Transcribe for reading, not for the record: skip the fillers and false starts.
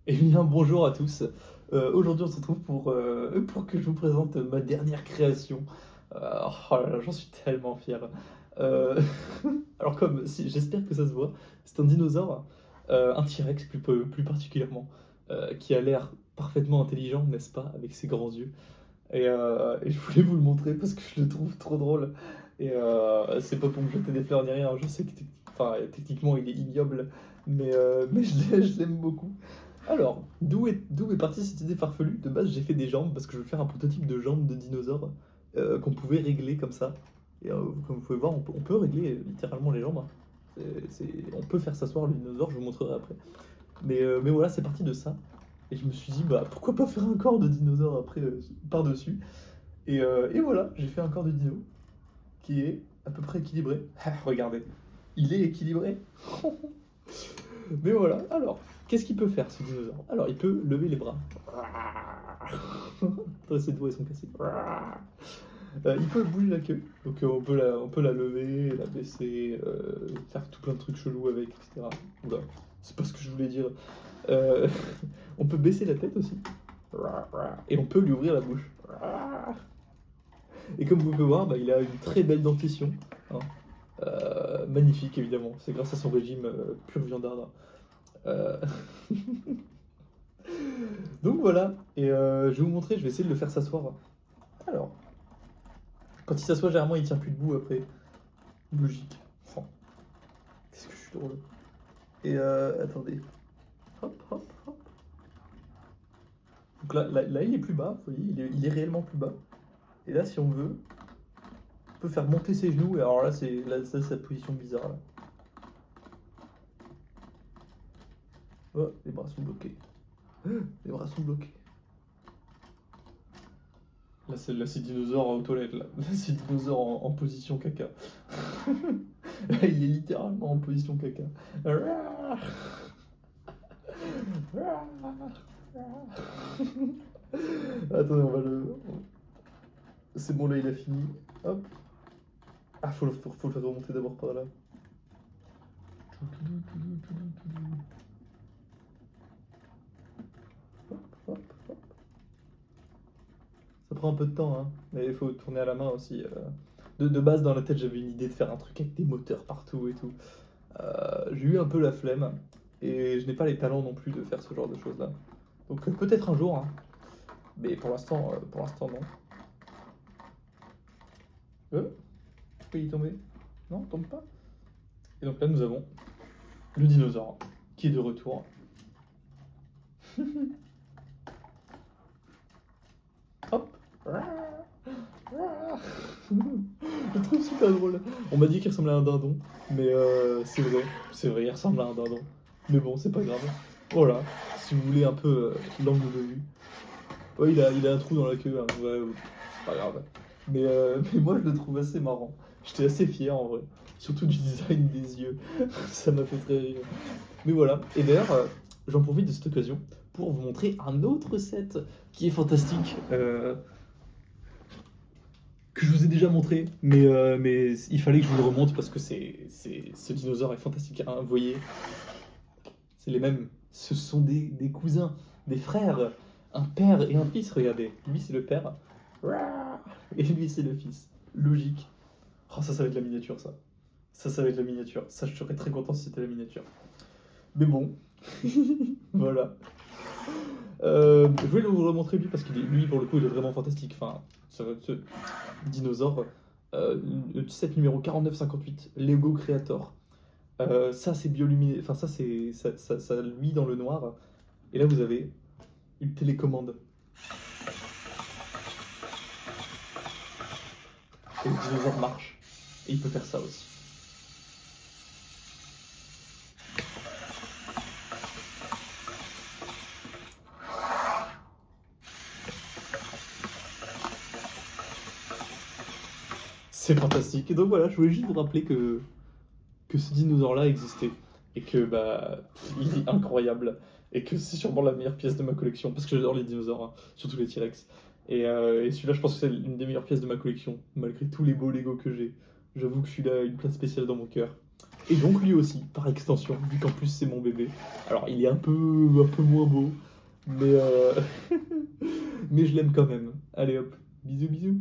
Eh bien, bonjour à tous. Aujourd'hui, on se retrouve pour que je vous présente ma dernière création. Oh là là, j'en suis tellement fier. Euh, alors, comme si, j'espère que ça se voit, c'est un dinosaure, un T-Rex plus particulièrement, qui a l'air parfaitement intelligent, n'est-ce pas, avec ses grands yeux. Et je voulais vous le montrer parce que je le trouve trop drôle. C'est pas pour me jeter des fleurs ni rien, je sais que techniquement il est ignoble, mais je l'aime beaucoup. Alors, d'où est partie cette idée farfelue? De base, j'ai fait des jambes parce que je veux faire un prototype de jambes de dinosaure qu'on pouvait régler comme ça. Comme vous pouvez voir, on peut régler littéralement les jambes, hein. On peut faire s'asseoir le dinosaure, je vous montrerai après. Mais voilà, c'est parti de ça. Et je me suis dit, bah pourquoi pas faire un corps de dinosaure après par-dessus. Et voilà, j'ai fait un corps de dino qui est à peu près équilibré. Ah, regardez, il est équilibré. Mais voilà, alors, qu'est-ce qu'il peut faire ce dinosaure? Alors, il peut lever les bras. Attends, ses doigts ils sont cassés. Il peut bouger la queue, donc on peut la lever, la baisser, faire tout plein de trucs chelous avec, etc. Oula, c'est pas ce que je voulais dire. Euh, on peut baisser la tête aussi. Et on peut lui ouvrir la bouche. Et comme vous pouvez voir, bah, il a une très belle dentition, hein. Magnifique évidemment, c'est grâce à son régime pur viandard. Euh, Donc voilà, je vais vous montrer, je vais essayer de le faire s'asseoir. Alors, quand il s'assoit, généralement il tient plus debout après. Logique. Oh, qu'est-ce que je suis drôle. Attendez. Hop, hop, hop. Donc là, il est plus bas, vous voyez, il est réellement plus bas. Et là, si on veut, on peut faire monter ses genoux. Et alors là, c'est cette position bizarre là. Oh, les bras sont bloqués. Les bras sont bloqués. Là, c'est dinosaure aux toilettes, là. Là, c'est dinosaure en position caca. Il est littéralement en position caca. Attendez, on va le. C'est bon, là, il a fini. Hop. Ah, faut le faire remonter d'abord par là. Hop, hop, hop. Ça prend un peu de temps, hein. Mais il faut tourner à la main aussi. De base, dans la tête, j'avais une idée de faire un truc avec des moteurs partout et tout. J'ai eu un peu la flemme. Et je n'ai pas les talents non plus de faire ce genre de choses-là. Donc peut-être un jour, hein. Mais pour l'instant non. Tu peux y tomber? Non, tombe pas. Et donc là, nous avons le dinosaure qui est de retour. Hop. Je le trouve super drôle. On m'a dit qu'il ressemblait à un dindon, mais c'est vrai, il ressemble à un dindon. Mais bon, c'est pas grave. Voilà, si vous voulez un peu l'angle de vue. Ouais, il a un trou dans la queue, hein. Ouais, ouais, c'est pas grave. Mais moi, je le trouve assez marrant. J'étais assez fier en vrai. Surtout du design des yeux. Ça m'a fait très rire. Mais voilà. Et d'ailleurs, j'en profite de cette occasion pour vous montrer un autre set qui est fantastique. Que je vous ai déjà montré, mais il fallait que je vous le remonte parce que ce dinosaure est fantastique, hein. Vous voyez, c'est les mêmes. Ce sont des cousins, des frères, un père et un fils. Regardez, lui c'est le père, et lui c'est le fils. Logique. Oh, ça va être la miniature, ça. Ça va être la miniature. Ça, je serais très content si c'était la miniature. Mais bon, voilà. Je voulais vous le montrer lui parce qu'il est, lui pour le coup il est vraiment fantastique. Enfin, ce dinosaure, le set numéro 4958, Lego Creator. Ça c'est bioluminé, enfin ça luit dans le noir. Et là vous avez une télécommande. Et le dinosaure marche. Et il peut faire ça aussi. C'est fantastique. Et donc voilà, je voulais juste vous rappeler que ce dinosaure-là existait. Et que bah il est incroyable. Et que c'est sûrement la meilleure pièce de ma collection. Parce que j'adore les dinosaures, hein, surtout les T-Rex. Et celui-là, je pense que c'est une des meilleures pièces de ma collection, malgré tous les beaux Lego que j'ai. J'avoue que celui-là a une place spéciale dans mon cœur. Et donc lui aussi, par extension, vu qu'en plus c'est mon bébé. Alors il est un peu moins beau, mais, mais je l'aime quand même. Allez hop, bisous bisous.